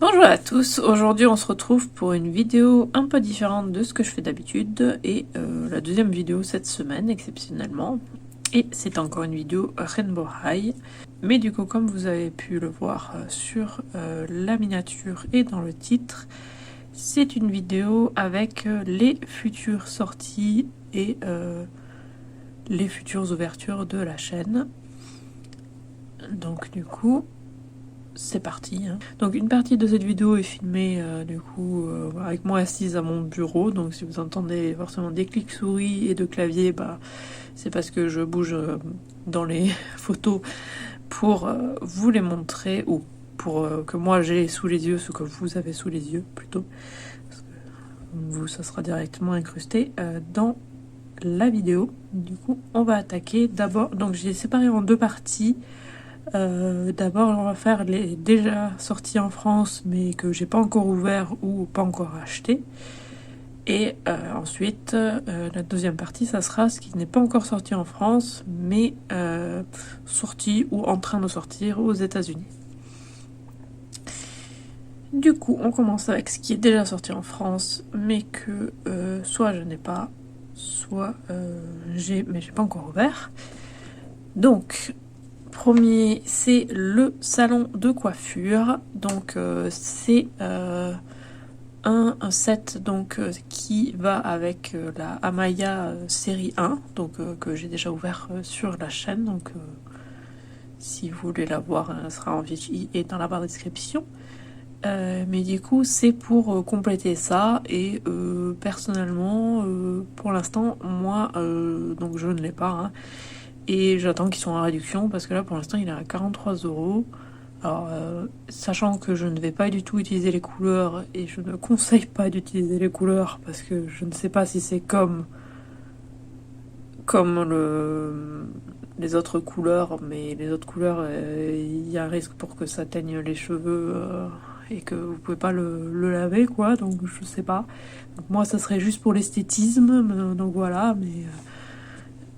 Bonjour à tous, aujourd'hui on se retrouve pour une vidéo un peu différente de ce que je fais d'habitude et la deuxième vidéo cette semaine exceptionnellement, et c'est encore une vidéo Rainbow High, mais du coup comme vous avez pu le voir sur la miniature et dans le titre, c'est une vidéo avec les futures sorties et les futures ouvertures de la chaîne. Donc du coup c'est parti. Donc une partie de cette vidéo est filmée avec moi assise à mon bureau, donc si vous entendez forcément des clics souris et de clavier, c'est parce que je bouge dans les photos pour vous les montrer, ou pour que moi j'ai sous les yeux ce que vous avez sous les yeux plutôt, parce que vous ça sera directement incrusté dans la vidéo. Du coup on va attaquer d'abord, donc j'ai séparé en deux parties. D'abord on va faire les déjà sortis en France mais que j'ai pas encore ouvert ou pas encore acheté, et ensuite la deuxième partie ça sera ce qui n'est pas encore sorti en France mais sorti ou en train de sortir aux États-Unis. Du coup on commence avec ce qui est déjà sorti en France mais que soit je n'ai pas, soit j'ai pas encore ouvert. Donc premier, c'est le salon de coiffure. Donc c'est un set donc, qui va avec la Amaya série 1, donc que j'ai déjà ouvert sur la chaîne. Donc si vous voulez la voir, elle sera en VJ et dans la barre de description. Mais du coup c'est pour compléter ça, et personnellement pour l'instant moi donc je ne l'ai pas, et j'attends qu'ils soient en réduction parce que là pour l'instant il est à 43€. Alors sachant que je ne vais pas du tout utiliser les couleurs, et je ne conseille pas d'utiliser les couleurs parce que je ne sais pas si c'est comme les autres couleurs, mais les autres couleurs il y a un risque pour que ça teigne les cheveux et que vous pouvez pas le laver quoi, donc je sais pas. Donc, moi ça serait juste pour l'esthétisme, donc voilà, mais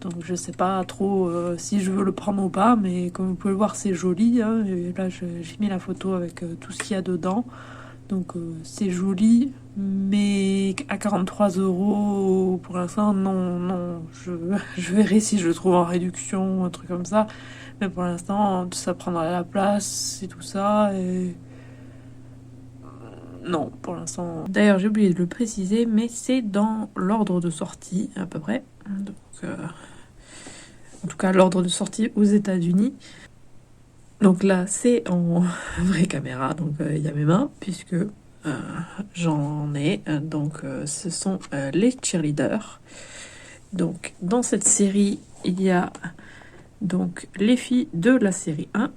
donc je sais pas trop si je veux le prendre ou pas, mais comme vous pouvez le voir c'est joli, et là j'ai mis la photo avec tout ce qu'il y a dedans, donc c'est joli, mais à 43€ pour l'instant non, je verrai si je le trouve en réduction, un truc comme ça, mais pour l'instant ça prendra la place et tout ça, et non pour l'instant. D'ailleurs j'ai oublié de le préciser, mais c'est dans l'ordre de sortie à peu près, donc en tout cas l'ordre de sortie aux États-Unis. Donc là c'est en vraie caméra, donc il y a mes mains puisque j'en ai. Donc ce sont les cheerleaders. Donc dans cette série il y a donc les filles de la série 1,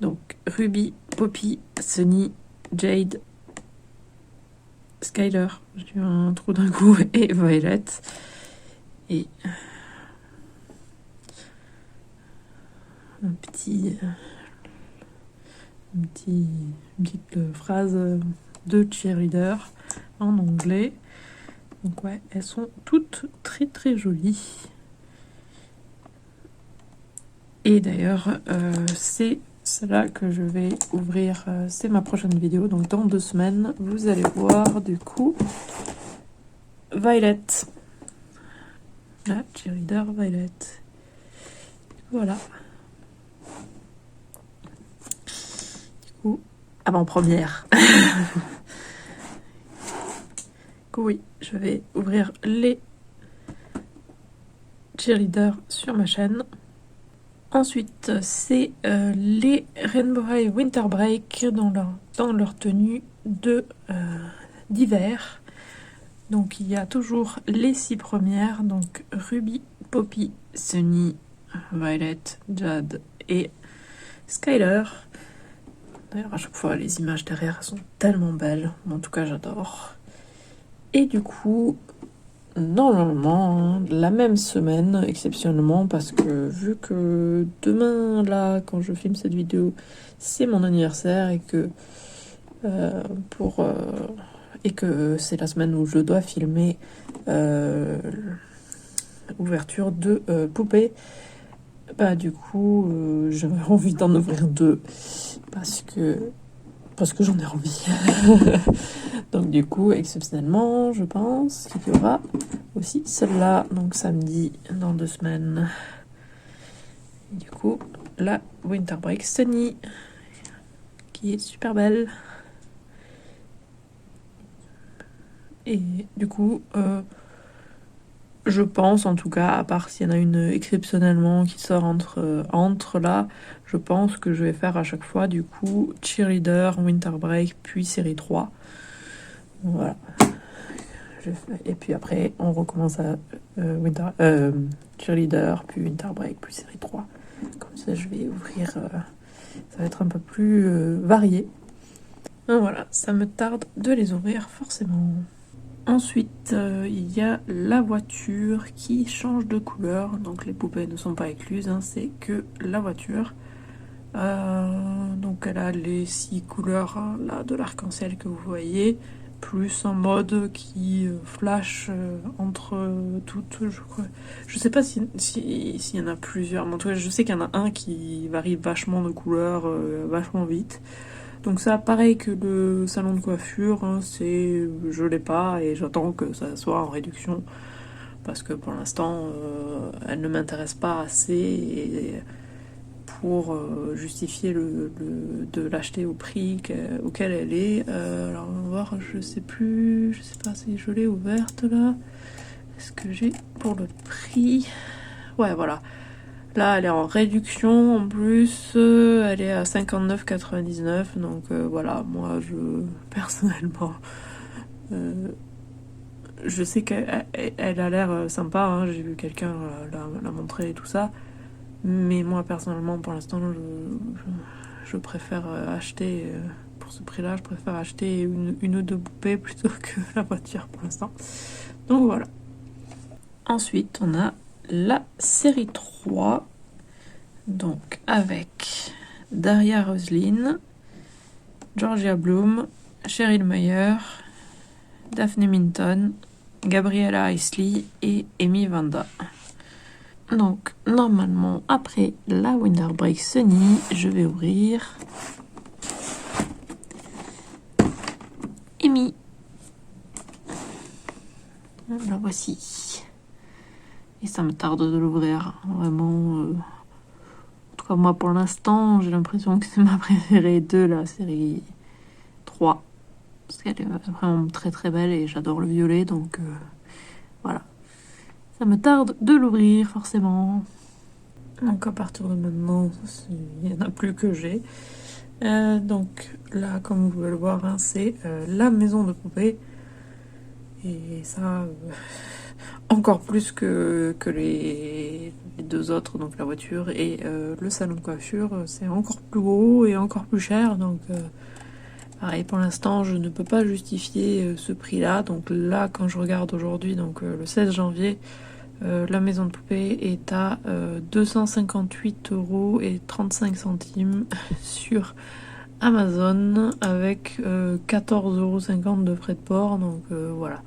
donc Ruby, Poppy, Sunny, Jade, Skyler, j'ai eu un trou d'un coup, et Violet. Et une petite phrase de cheerleader en anglais. Donc ouais, elles sont toutes très très jolies. Et d'ailleurs, c'est cela que je vais ouvrir, c'est ma prochaine vidéo. Donc dans 2 semaines, vous allez voir du coup Violet. La cheerleader Violet. Voilà. Du coup, avant-première. Oui, je vais ouvrir les cheerleaders sur ma chaîne. Ensuite, c'est les Rainbow High Winter Break dans leur tenue d'hiver. Donc il y a toujours les 6 premières, donc Ruby, Poppy, Sunny, Violet, Jade et Skyler. D'ailleurs à chaque fois les images derrière sont tellement belles, en tout cas j'adore. Et du coup, normalement, la même semaine, exceptionnellement, parce que vu que demain, là, quand je filme cette vidéo, c'est mon anniversaire, et que c'est la semaine où je dois filmer l'ouverture de poupées, du coup, j'avais envie d'en ouvrir 2, parce que parce que j'en ai envie. Donc du coup, exceptionnellement, je pense qu'il y aura aussi celle-là, donc samedi, dans 2 semaines. Du coup, la Winter Break Sunny, qui est super belle. Et du coup, je pense, en tout cas, à part s'il y en a une exceptionnellement qui sort entre là, je pense que je vais faire à chaque fois, du coup, Cheerleader, Winter Break, puis série 3. Voilà. Et puis après, on recommence à Cheerleader, puis Winter Break, puis série 3. Comme ça, je vais ouvrir... ça va être un peu plus varié. Voilà, ça me tarde de les ouvrir, forcément. Ensuite, il y a la voiture qui change de couleur. Donc les poupées ne sont pas incluses, hein, c'est que la voiture. Donc elle a les 6 couleurs là, de l'arc-en-ciel que vous voyez, plus un mode qui flash entre toutes, je crois. Je sais pas s'il y en a plusieurs, mais en tout cas je sais qu'il y en a un qui varie vachement de couleurs, vachement vite. Donc ça, pareil que le salon de coiffure, hein, je l'ai pas et j'attends que ça soit en réduction parce que pour l'instant, elle ne m'intéresse pas assez pour justifier de l'acheter au prix auquel elle est. Alors on va voir, je sais pas si je l'ai ouverte là. Est-ce que j'ai pour le prix? Ouais, voilà. Là, elle est en réduction en plus, elle est à 59,99. Donc voilà, moi, personnellement, je sais qu'elle a l'air sympa, hein, j'ai vu quelqu'un la montrer et tout ça. Mais moi, personnellement, pour l'instant, je préfère acheter, pour ce prix-là, je préfère acheter une ou deux poupées plutôt que la voiture pour l'instant. Donc voilà. Ensuite, on a la série 3. Donc avec Daria Roslin, Georgia Bloom, Cheryl Mayer, Daphne Minton, Gabriella Isley et Amy Vanda. Donc normalement après la Winter Break Sunny, je vais ouvrir Amy. La voici. Et ça me tarde de l'ouvrir, vraiment. En tout cas moi pour l'instant, j'ai l'impression que c'est ma préférée de la série 3. Parce qu'elle est vraiment très très belle et j'adore le violet, donc voilà. Ça me tarde de l'ouvrir, forcément. Donc à partir de maintenant, il n'y en a plus que j'ai. Donc là, comme vous pouvez le voir, hein, c'est la maison de poupée. Et ça, encore plus que les deux autres, donc la voiture et le salon de coiffure, c'est encore plus gros et encore plus cher. Donc pareil, pour l'instant, je ne peux pas justifier ce prix-là. Donc là, quand je regarde aujourd'hui, donc le 16 janvier, la maison de poupée est à 258,35 € sur Amazon avec 14,50 € de frais de port. Donc voilà.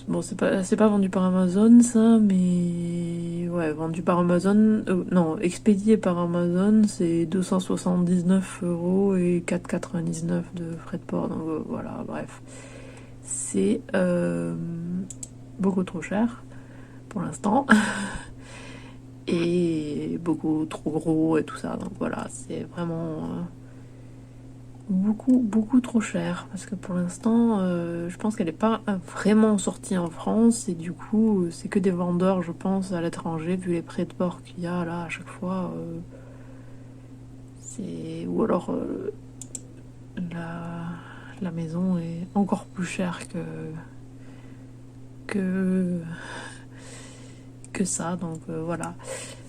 Bon, c'est pas vendu par Amazon ça, mais ouais, vendu par Amazon, non, expédié par Amazon, c'est 279 € et 4,99 € de frais de port. Donc voilà, bref, c'est beaucoup trop cher pour l'instant et beaucoup trop gros et tout ça. Donc voilà, c'est vraiment beaucoup trop cher parce que pour l'instant je pense qu'elle n'est pas vraiment sortie en France et du coup c'est que des vendeurs, je pense, à l'étranger vu les prix de port qu'il y a là à chaque fois. Ou alors la maison est encore plus chère que ça, donc voilà,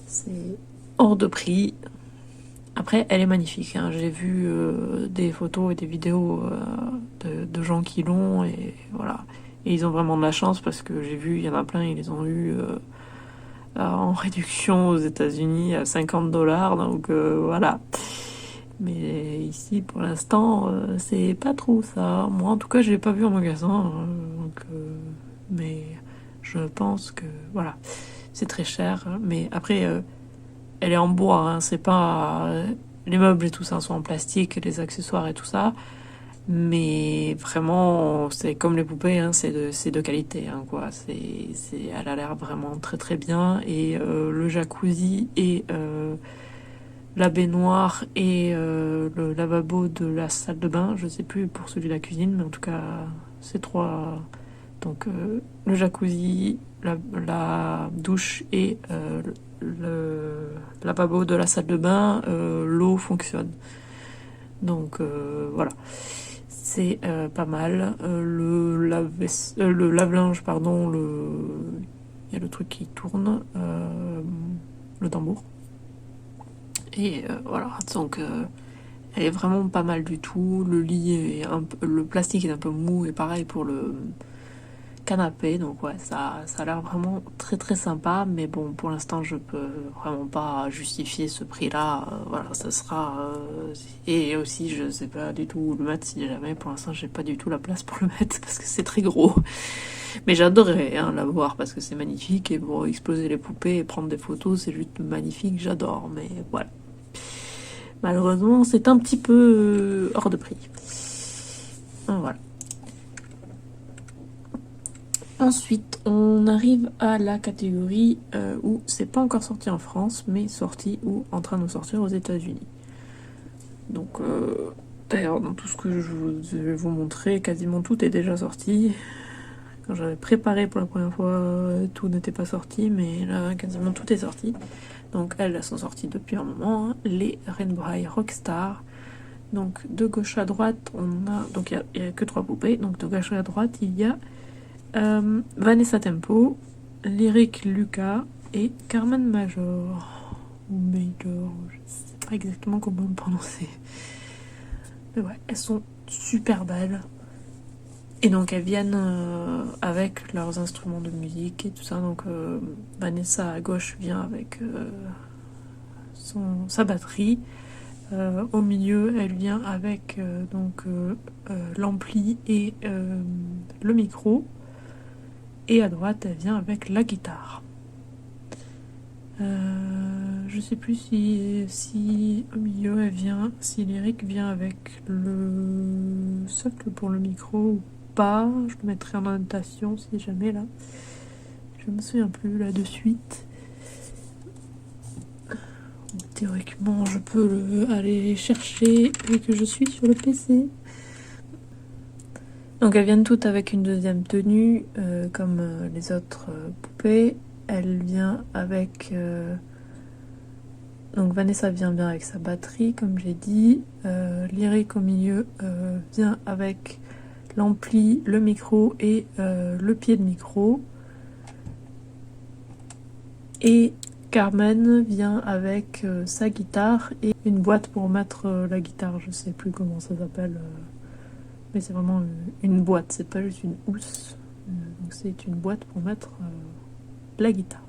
c'est hors de prix. Après, elle est magnifique, hein. J'ai vu des photos et des vidéos de gens qui l'ont, et voilà. Et ils ont vraiment de la chance parce que j'ai vu, il y en a plein, ils les ont eu en réduction aux États-Unis à 50 $, donc voilà. Mais ici, pour l'instant, c'est pas trop ça. Moi, en tout cas, je l'ai pas vu en magasin, hein, donc, mais je pense que voilà, c'est très cher. Mais après, elle est en bois, hein, c'est pas les meubles et tout ça sont en plastique, les accessoires et tout ça. Mais vraiment, c'est comme les poupées, hein, c'est de qualité, hein, quoi. Elle a l'air vraiment très très bien. Et le jacuzzi et la baignoire et le lavabo de la salle de bain, je sais plus pour celui de la cuisine, mais en tout cas, ces trois. Donc le jacuzzi, la douche et le lavabo de la salle de bain, l'eau fonctionne. Donc voilà. C'est pas mal. Le lave-linge, pardon, il y a le truc qui tourne, le tambour. Et voilà, donc elle est vraiment pas mal du tout. Le lit le plastique est un peu mou, et pareil pour le canapé. Donc ouais, ça a l'air vraiment très très sympa. Mais bon, pour l'instant, je peux vraiment pas justifier ce prix-là. Voilà, ça sera. Et aussi, je sais pas du tout où le mettre si jamais. Pour l'instant, j'ai pas du tout la place pour le mettre parce que c'est très gros. Mais j'adorerais la voir parce que c'est magnifique. Et pour exploser les poupées et prendre des photos, c'est juste magnifique. J'adore. Mais voilà. Malheureusement, c'est un petit peu hors de prix. Voilà. Ensuite, on arrive à la catégorie où c'est pas encore sorti en France, mais sorti ou en train de sortir aux États-Unis. Donc, d'ailleurs, dans tout ce que je vais vous montrer, quasiment tout est déjà sorti. Quand j'avais préparé pour la première fois, tout n'était pas sorti, mais là, quasiment tout est sorti. Donc, elles sont sorties depuis un moment. Hein. Les Rainbow High Rockstar. Donc, de gauche à droite, on a. Donc, il n'y a que 3 poupées. Donc, de gauche à droite, il y a. Vanessa Tempo, Lyric Lucas et Carmen Major. Ou Major, je sais pas exactement comment le prononcer. Mais ouais, elles sont super belles. Et donc elles viennent avec leurs instruments de musique et tout ça. Donc Vanessa à gauche vient avec sa batterie. Au milieu, elle vient avec l'ampli et le micro. Et à droite, elle vient avec la guitare. Je sais plus si au milieu elle vient, si Lyric vient avec le socle pour le micro ou pas. Je le mettrai en annotation si jamais là. Je me souviens plus là de suite. Théoriquement, je peux aller chercher vu que je suis sur le PC. Donc elles viennent toutes avec une deuxième tenue, comme les autres poupées. Elle vient avec... donc Vanessa vient bien avec sa batterie, comme j'ai dit. Lyric au milieu vient avec l'ampli, le micro et le pied de micro. Et Carmen vient avec sa guitare et une boîte pour mettre la guitare. Je sais plus comment ça s'appelle. Mais c'est vraiment une boîte, c'est pas juste une housse. Donc c'est une boîte pour mettre la guitare.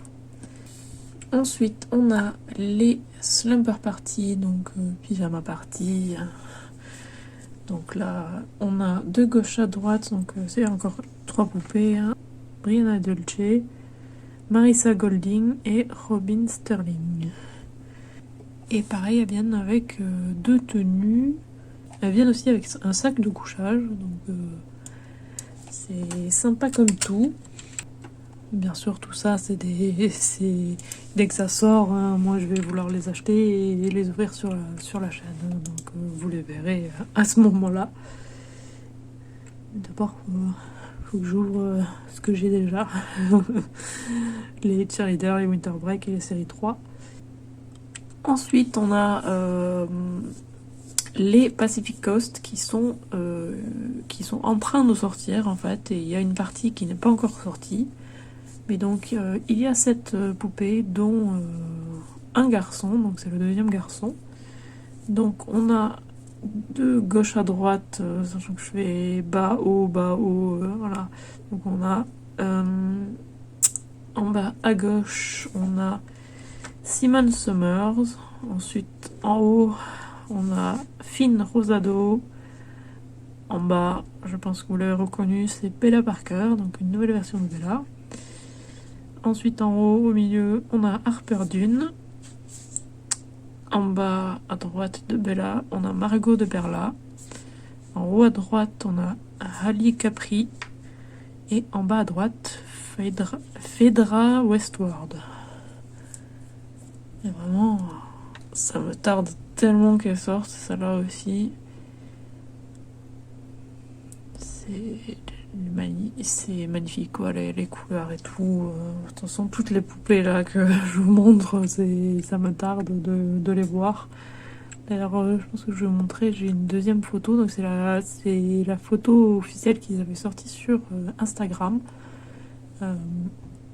Ensuite, on a les slumber party, donc pyjama party. Donc là, on a de gauche à droite, donc c'est encore 3 poupées. Hein. Brianna Dolce, Marissa Golding et Robin Sterling. Et pareil, elles viennent avec 2 tenues. Elles viennent aussi avec un sac de couchage, donc c'est sympa comme tout. Bien sûr, tout ça, dès que ça sort, hein, moi je vais vouloir les acheter et les ouvrir sur la chaîne. Donc vous les verrez à ce moment-là. D'abord, faut que j'ouvre ce que j'ai déjà. Les Cheerleaders, les Winter Break et les séries 3. Ensuite, on a... les Pacific Coast qui sont en train de sortir en fait, et il y a une partie qui n'est pas encore sortie, mais donc il y a cette poupée dont un garçon, donc c'est le deuxième garçon. Donc on a de gauche à droite, sachant que je fais bas haut, voilà. Donc on a en bas à gauche on a Simon Summers, ensuite en haut on a Finn Rosado. En bas, je pense que vous l'avez reconnu, c'est Bella Parker, donc une nouvelle version de Bella. Ensuite, en haut, au milieu, on a Harper Dune. En bas à droite de Bella, on a Margot de Berla. En haut à droite, on a Ali Capri. Et en bas à droite, Phaedra Westward. Et vraiment, ça me tarde tellement qu'elle sorte, celle-là aussi. C'est magnifique, quoi, les couleurs et tout. De toute façon, toutes les poupées là que je vous montre, ça me tarde de les voir. D'ailleurs, je pense que je vais vous montrer, j'ai une deuxième photo, donc c'est la photo officielle qu'ils avaient sortie sur Instagram.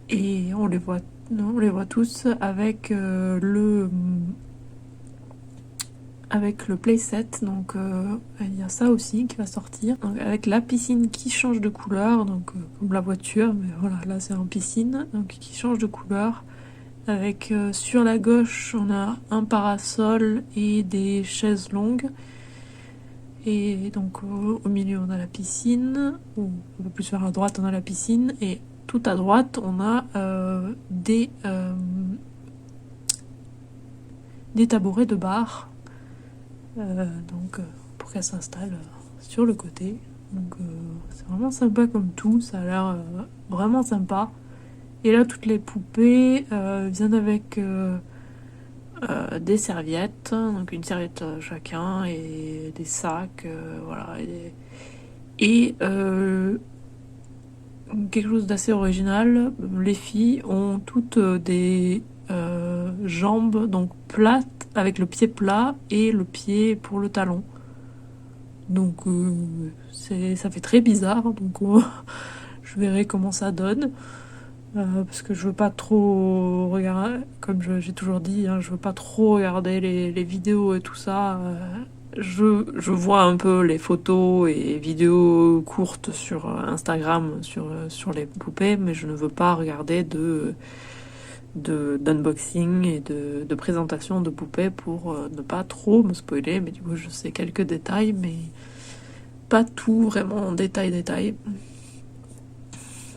Et on les voit tous avec le playset, donc il y a ça aussi qui va sortir, donc, avec la piscine qui change de couleur, donc comme la voiture, mais voilà, là c'est en piscine, donc qui change de couleur, avec sur la gauche on a un parasol et des chaises longues, et donc au milieu on a la piscine, ou un peu plus vers la droite on a la piscine, et tout à droite on a des tabourets de bar. Donc pour qu'elle s'installe sur le côté. Donc c'est vraiment sympa comme tout, ça a l'air vraiment sympa. Et là toutes les poupées viennent avec des serviettes, donc une serviette chacun et des sacs, voilà. Et quelque chose d'assez original, les filles ont toutes des jambes donc plates, avec le pied plat et le pied pour le talon. Donc ça fait très bizarre, donc je verrai comment ça donne. Parce que je veux pas trop regarder, comme j'ai toujours dit, hein, je veux pas trop regarder les vidéos et tout ça. Je vois un peu les photos et vidéos courtes sur Instagram sur les poupées, mais je ne veux pas regarder d'unboxing et de présentation de poupées pour ne pas trop me spoiler. Mais du coup je sais quelques détails, mais pas tout vraiment en détail.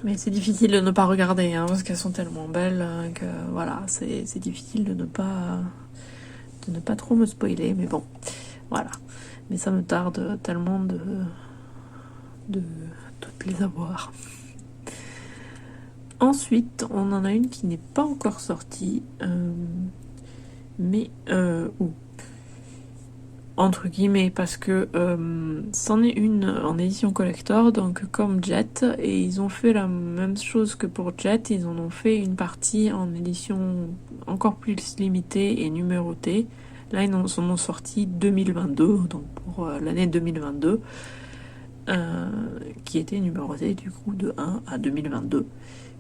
Mais c'est difficile de ne pas regarder, hein, parce qu'elles sont tellement belles que voilà, c'est difficile de ne pas trop me spoiler, mais bon, voilà. Mais ça me tarde tellement de toutes les avoir. Ensuite, on en a une qui n'est pas encore sortie, mais entre guillemets, parce que c'en est une en édition collector, donc comme Jet, et ils ont fait la même chose que pour Jet, ils en ont fait une partie en édition encore plus limitée et numérotée. Là, ils en ont sorti 2022, donc pour l'année 2022, qui était numérotée du coup de 1 à 2022.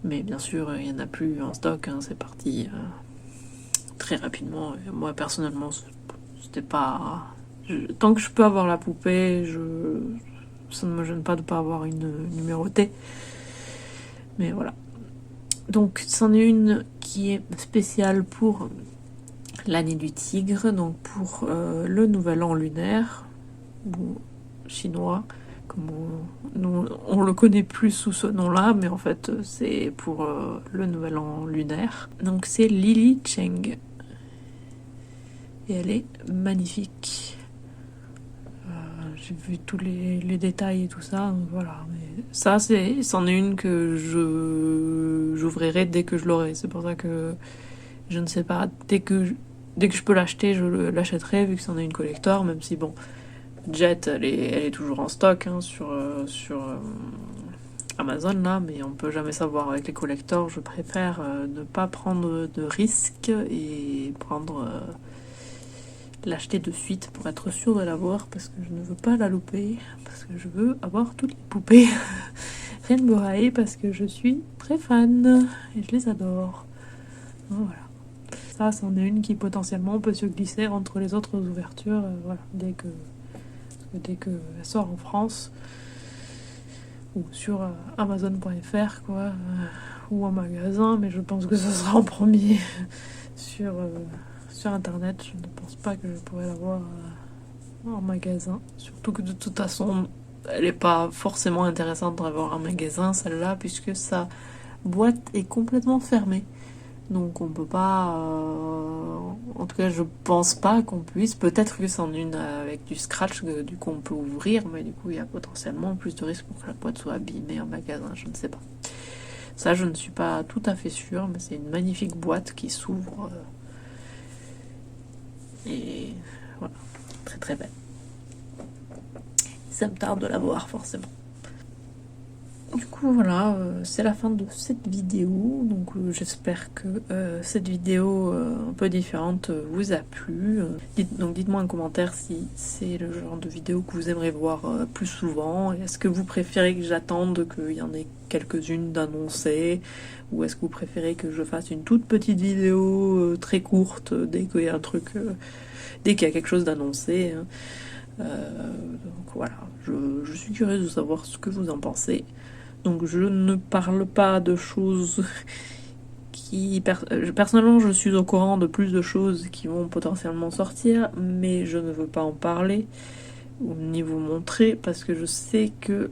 Mais bien sûr, il n'y en a plus en stock, hein, c'est parti très rapidement. Et moi, personnellement, c'était pas... tant que je peux avoir la poupée, ça ne me gêne pas de ne pas avoir une numérotée. Mais voilà. Donc, c'en est une qui est spéciale pour l'année du tigre, donc pour le nouvel an lunaire, ou chinois, comme on le connaît plus sous ce nom-là, mais en fait, c'est pour le nouvel an lunaire. Donc, c'est Lily Cheng. Et elle est magnifique. J'ai vu tous les détails et tout ça, donc voilà. Mais ça, c'en est une que j'ouvrirai dès que je l'aurai. C'est pour ça que je ne sais pas. Dès que je peux l'acheter, je l'achèterai, vu que c'en est une collector, même si bon, Jet, elle est toujours en stock hein, sur Amazon là, mais on peut jamais savoir avec les collectors. Je préfère ne pas prendre de risques et l'acheter de suite pour être sûre de l'avoir, parce que je ne veux pas la louper, parce que je veux avoir toutes les poupées Rainbow High, parce que je suis très fan et je les adore. Voilà. Ça, c'en est une qui potentiellement peut se glisser entre les autres ouvertures, voilà, dès que elle sort en France ou sur Amazon.fr quoi, ou en magasin, mais je pense que ce sera en premier sur internet. Je ne pense pas que je pourrais l'avoir en magasin, surtout que de toute façon elle n'est pas forcément intéressante à avoir en magasin celle-là, puisque sa boîte est complètement fermée. Donc on peut pas, en tout cas je pense pas qu'on puisse, peut-être que c'en est une avec du scratch, du coup on peut ouvrir, mais du coup il y a potentiellement plus de risques pour que la boîte soit abîmée en magasin, je ne sais pas. Ça je ne suis pas tout à fait sûre, mais c'est une magnifique boîte qui s'ouvre, et voilà, très très belle. Ça me tarde de la voir forcément. Du coup voilà, c'est la fin de cette vidéo, donc j'espère que cette vidéo un peu différente vous a plu. Donc dites-moi en commentaire si c'est le genre de vidéo que vous aimeriez voir plus souvent. Est-ce que vous préférez que j'attende qu'il y en ait quelques-unes d'annoncées, ou est-ce que vous préférez que je fasse une toute petite vidéo très courte dès qu'il y a un truc, dès qu'il y a quelque chose d'annoncé, hein. Donc voilà, je suis curieuse de savoir ce que vous en pensez. Donc je ne parle pas de choses qui... Personnellement, je suis au courant de plus de choses qui vont potentiellement sortir, mais je ne veux pas en parler ou ni vous montrer parce que je sais que...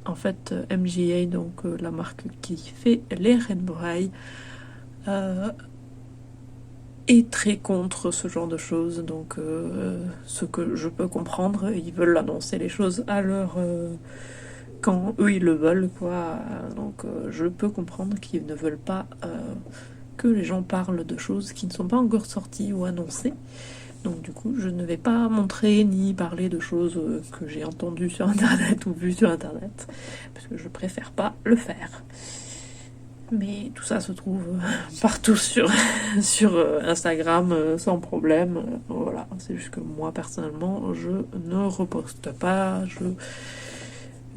en fait, MGA, donc la marque qui fait les Rainbow High, est très contre ce genre de choses. Donc ce que je peux comprendre, ils veulent annoncer les choses à leur... quand eux ils le veulent, quoi. Donc je peux comprendre qu'ils ne veulent pas que les gens parlent de choses qui ne sont pas encore sorties ou annoncées. Donc du coup je ne vais pas montrer ni parler de choses que j'ai entendues sur internet ou vues sur internet, parce que je préfère pas le faire. Mais tout ça se trouve partout sur Instagram sans problème. Voilà, c'est juste que moi personnellement je ne reposte pas,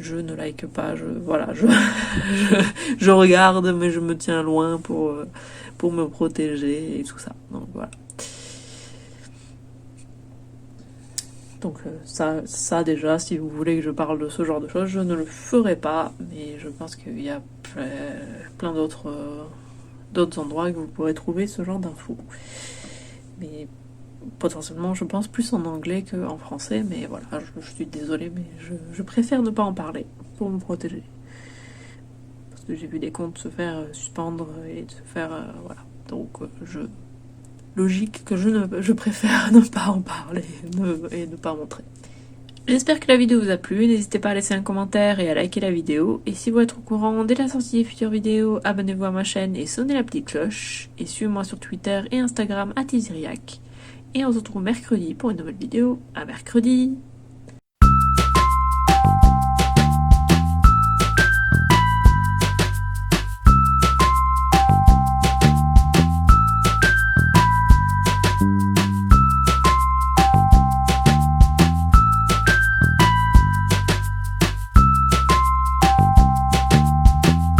je ne like pas, je regarde, mais je me tiens loin pour me protéger et tout ça. Donc voilà. Donc ça déjà, si vous voulez que je parle de ce genre de choses, je ne le ferai pas, mais je pense qu'il y a plein d'autres endroits que vous pourrez trouver ce genre d'infos. Mais potentiellement, je pense plus en anglais qu'en français, mais voilà, je suis désolée, mais je préfère ne pas en parler pour me protéger. Parce que j'ai vu des comptes se faire suspendre et se faire... voilà. Donc logique que je préfère ne pas en parler et ne pas montrer. J'espère que la vidéo vous a plu, n'hésitez pas à laisser un commentaire et à liker la vidéo. Et si vous êtes au courant dès la sortie des futures vidéos, abonnez-vous à ma chaîne et sonnez la petite cloche. Et suivez-moi sur Twitter et Instagram @Isiriac. Et on se retrouve mercredi pour une nouvelle vidéo. À mercredi!